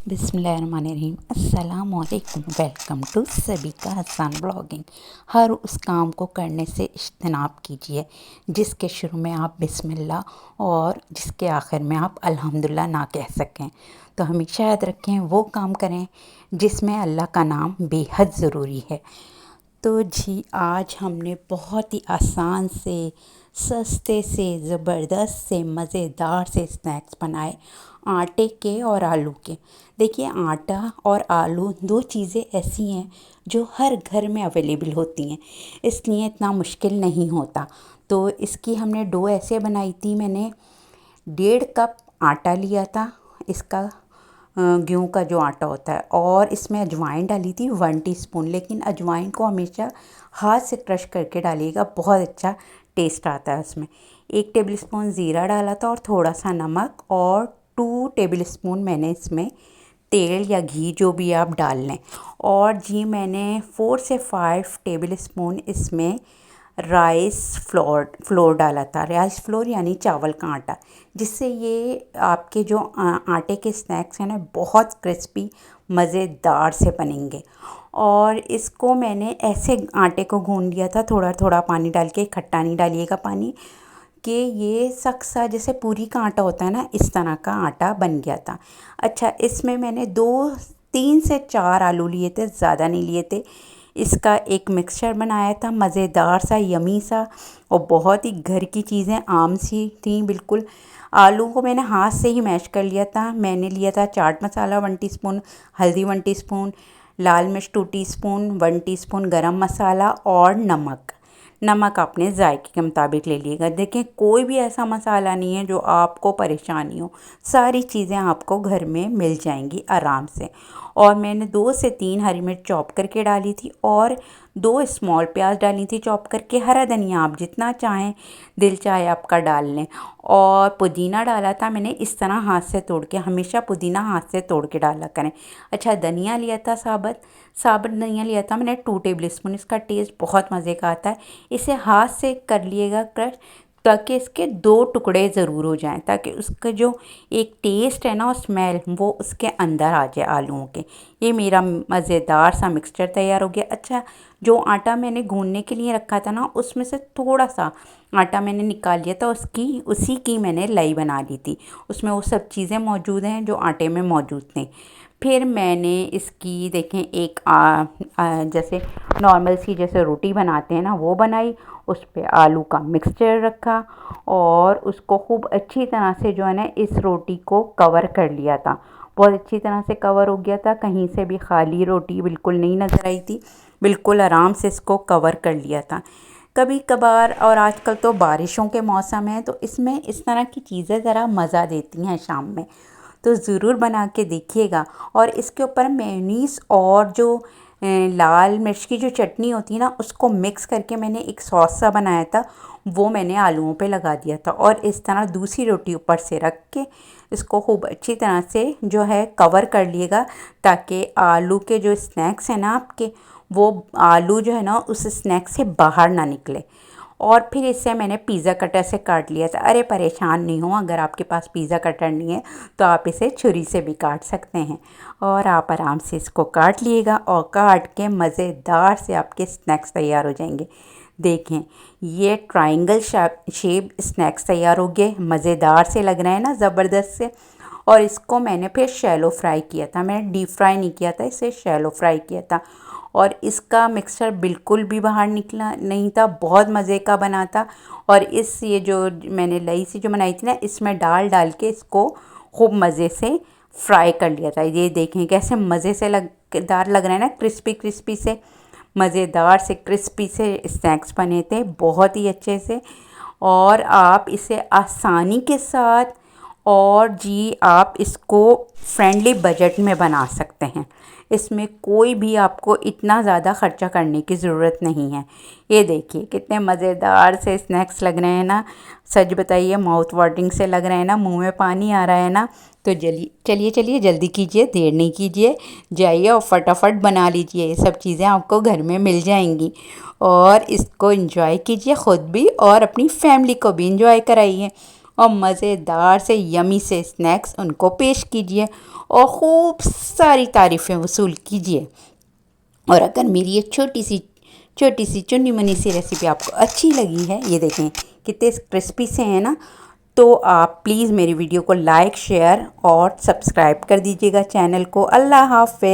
बिस्मिल्लाहिर्रहमानिर्रहीम अस्सलाम वालेकुम। Welcome to Sabika Hasan blogging. हर उस काम को करने से इज्तनाब कीजिए जिसके शुरू में आप बिस्मिल्लाह और जिसके आखिर में आप अल्हम्दुलिल्लाह ना कह सकें। तो हमेशा याद रखें वो काम करें जिसमें अल्लाह का नाम बेहद ज़रूरी है। तो जी आज हमने बहुत ही आसान से सस्ते से ज़बरदस्त से मज़ेदार से स्नैक्स बनाए आटे के और आलू के। देखिए आटा और आलू दो चीज़ें ऐसी हैं जो हर घर में अवेलेबल होती हैं, इसलिए इतना मुश्किल नहीं होता। तो इसकी हमने डो ऐसे बनाई थी। मैंने 1.5 कप आटा लिया था, इसका गेहूँ का जो आटा होता है, और इसमें अजवाइन डाली थी 1 टीस्पून। लेकिन अजवाइन को हमेशा हाथ से क्रश करके डालिएगा, बहुत अच्छा टेस्ट आता है उसमें। 1 टेबलस्पून ज़ीरा डाला था और थोड़ा सा नमक, और 2 टेबलस्पून मैंने इसमें तेल या घी जो भी आप डाल लें। और जी मैंने 4 से 5 टेबलस्पून इसमें राइस फ्लोर डाला था। राइस फ्लोर यानी चावल का आटा, जिससे ये आपके जो आटे के स्नैक्स हैं ना बहुत क्रिस्पी मज़ेदार से बनेंगे। और इसको मैंने ऐसे आटे को गूंद लिया था, थोड़ा थोड़ा पानी डाल के, खट्टा नहीं डालिएगा पानी, कि ये सख्त सा जैसे पूरी का आटा होता है ना, इस तरह का आटा बन गया था। अच्छा, इसमें मैंने 3 से 4 आलू लिए थे, ज़्यादा नहीं लिए थे। इसका एक मिक्सचर बनाया था मज़ेदार सा, यमी सा, और बहुत ही घर की चीज़ें आम सी थी बिल्कुल। आलू को मैंने हाथ से ही मैश कर लिया था। मैंने लिया था चाट मसाला 1 टीस्पून, हल्दी 1 टीस्पून, लाल मिर्च 2 टीस्पून, 1 टीस्पून गरम मसाला, और नमक अपने जायके के मुताबिक ले लीजिएगा। देखें कोई भी ऐसा मसाला नहीं है जो आपको परेशानी हो, सारी चीज़ें आपको घर में मिल जाएंगी आराम से। और मैंने 2 से 3 हरी मिर्च चॉप करके डाली थी, और 2 स्मॉल प्याज डाली थी चॉप करके। हरा धनिया आप जितना चाहें, दिल चाहे आपका डाल लें। और पुदीना डाला था मैंने इस तरह हाथ से तोड़ के, हमेशा पुदीना हाथ से तोड़ के डाला करें। अच्छा, धनिया लिया था साबुत धनिया लिया था मैंने 2 टेबलस्पून। इसका टेस्ट बहुत मज़े का आता है। इसे हाथ से कर लिएगा क्रश, ताकि इसके 2 टुकड़े ज़रूर हो जाएं, ताकि उसका जो एक टेस्ट है ना और स्मेल, वो उसके अंदर आ जाए आलूओं के। ये मेरा मज़ेदार सा मिक्सचर तैयार हो गया। अच्छा, जो आटा मैंने गूंदने के लिए रखा था ना, उसमें से थोड़ा सा आटा मैंने निकाल लिया था, उसी की मैंने लाई बना ली थी। उसमें वो सब चीज़ें मौजूद हैं जो आटे में मौजूद थी। फिर मैंने इसकी देखें एक जैसे नॉर्मल सी जैसे रोटी बनाते हैं ना, वो बनाई। उस पर आलू का मिक्सचर रखा, और उसको खूब अच्छी तरह से जो है ना इस रोटी को कवर कर लिया था। बहुत अच्छी तरह से कवर हो गया था, कहीं से भी खाली रोटी बिल्कुल नहीं नज़र आई थी। बिल्कुल आराम से इसको कवर कर लिया था। कभी कभार, और आजकल तो बारिशों के मौसम है, तो इसमें इस तरह की चीज़ें ज़रा मज़ा देती हैं शाम में। तो ज़रूर बना के देखिएगा। और इसके ऊपर मेयोनीज़ और जो लाल मिर्च की जो चटनी होती है ना, उसको मिक्स करके मैंने एक सॉस सा बनाया था, वो मैंने आलूओं पे लगा दिया था। और इस तरह दूसरी रोटी ऊपर से रख के इसको खूब अच्छी तरह से जो है कवर कर लिएगा, ताकि आलू के जो स्नैक्स हैं ना आपके, वो आलू जो है ना उस स्नैक से बाहर ना निकले। और फिर इससे मैंने पिज़्ज़ा कटर से काट लिया था। अरे परेशान नहीं हो, अगर आपके पास पिज़्ज़ा कटर नहीं है तो आप इसे छुरी से भी काट सकते हैं। और आप आराम से इसको काट लिएगा, और काट के मज़ेदार से आपके स्नैक्स तैयार हो जाएंगे। देखें, ये ट्रायंगल शेप स्नैक्स तैयार हो गए, मज़ेदार से लग रहे हैं ना, ज़बरदस्त से। और इसको मैंने फिर शैलो फ्राई किया था, मैंने डीप फ्राई नहीं किया था, इसे शैलो फ्राई किया था। और इसका मिक्सचर बिल्कुल भी बाहर निकला नहीं था, बहुत मज़े का बना था। और ये जो मैंने लई सी जो बनाई थी ना, इसमें डाल के इसको खूब मज़े से फ्राई कर लिया था। ये देखें कैसे मज़े से दार लग रहा है ना, क्रिस्पी क्रिस्पी से, मज़ेदार से क्रिस्पी से स्नैक्स बने थे बहुत ही अच्छे से। और आप इसे आसानी के साथ, और जी आप इसको फ्रेंडली बजट में बना सकते हैं। इसमें कोई भी आपको इतना ज़्यादा ख़र्चा करने की ज़रूरत नहीं है। ये देखिए कितने मज़ेदार से स्नैक्स लग रहे हैं ना, सच बताइए माउथ वाटरिंग से लग रहे हैं ना, मुंह में पानी आ रहा है ना। तो चलिए जल्दी कीजिए, देर नहीं कीजिए, जाइए और फटाफट बना लीजिए। ये सब चीज़ें आपको घर में मिल जाएंगी, और इसको एंजॉय कीजिए ख़ुद भी, और अपनी फैमिली को भी एंजॉय कराइए। और मज़ेदार से यमी से स्नैक्स उनको पेश कीजिए और खूब सारी तारीफ़ें वसूल कीजिए। और अगर मेरी ये छोटी सी चुन्नी मुन्नी सी रेसिपी आपको अच्छी लगी है, ये देखें कितने क्रिस्पी से हैं ना, तो आप प्लीज़ मेरी वीडियो को लाइक शेयर और सब्सक्राइब कर दीजिएगा चैनल को। अल्लाह हाफ़िज़।